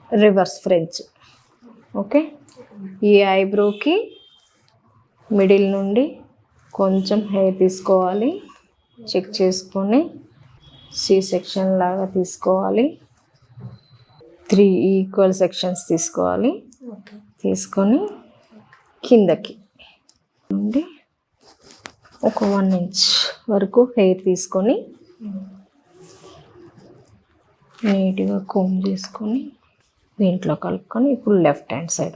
Reverse French. Okay, ఈ ఐబ్రోకి middle నుండి కొంచెం హెయిర్ తీసుకోవాలి, చెక్ చేసుకొని సి సెక్షన్ లాగా తీసుకోవాలి, 3 ఈక్వల్ సెక్షన్స్ తీసుకోవాలి. తీసుకొని కిందకి నుండి ఒక 1 ఇంచ్ వరకు హెయిర్ తీసుకొని నీట్గా కోమ్ చేసుకొని దీంట్లో కలుపుకొని ఇప్పుడు లెఫ్ట్ హ్యాండ్ సైడ్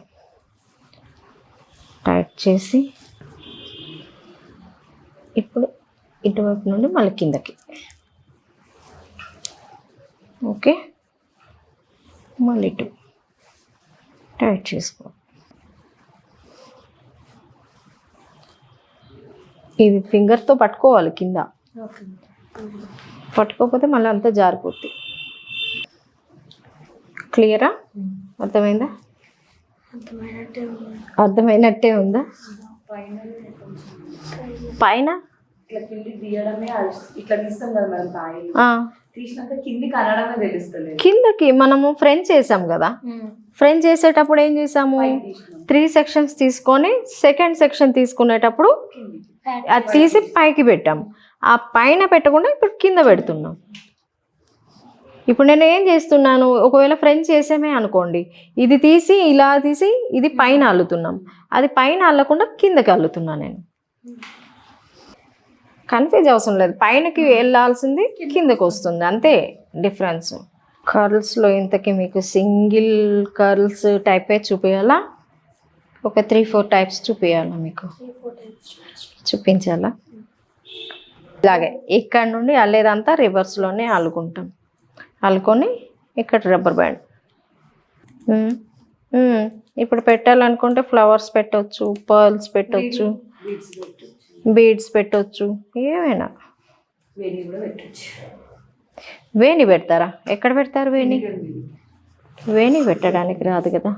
టైట్ చేసి ఇప్పుడు ఇటువైపు నుండి మళ్ళీ కిందకి. ఓకే, మళ్ళీ ఇటు టైట్ చేసుకో. ఇది ఫింగర్తో పట్టుకోవాలి కింద, పట్టుకోకపోతే మళ్ళీ అంతా జారిపోతుంది. క్లియరా? అర్థమైందా? అర్థమైనట్టే ఉందా? పైన ఇట్లా కిందికి తీయడమే, ఇట్లా తీస్తాం కదా మేడం తాయి, తీసినాక కిందికి అనడమే తెలుస్తుంది. కిందకి మనము ఫ్రెంచ్ చేసాం కదా, ఫ్రెంచ్ చేసేటప్పుడు ఏం చేసాము, 3 సెక్షన్స్ తీసుకొని సెకండ్ సెక్షన్ తీసుకునేటప్పుడు అది తీసి పైకి పెట్టాం. ఆ పైన పెట్టకుండా ఇప్పుడు కింద పెడుతున్నాం. ఇప్పుడు నేను ఏం చేస్తున్నాను, ఒకవేళ ఫ్రెంచ్ చేసామే అనుకోండి, ఇది తీసి ఇలా తీసి ఇది పైన అల్లుతున్నాం, అది పైన అల్లకుండా కిందకి అల్లుతున్నాను. నేను కన్ఫ్యూజ్ అవసరం లేదు, పైనకి వెళ్ళాల్సింది కిందకి వస్తుంది, అంతే డిఫరెన్స్. కర్ల్స్లో ఇంతకీ మీకు సింగిల్ కర్ల్స్ టైపే చూపించాలా, ఒక 3-4 టైప్స్ చూపించాలా, మీకు చూపించాలా? ఇలాగే ఇక్కడ నుండి అల్లేదంతా రివర్స్లోనే అల్లుకుంటాం. అల్లుకొని ఇక్కడ రబ్బర్ బ్యాండ్. ఇప్పుడు పెట్టాలనుకుంటే ఫ్లవర్స్ పెట్టవచ్చు, పర్ల్స్ పెట్టవచ్చు, బీడ్స్ పెట్టవచ్చు, ఏమైనా. వేణి పెడతారా? ఎక్కడ పెడతారు వేణి? వేణి పెట్టడానికి రాదు కదా.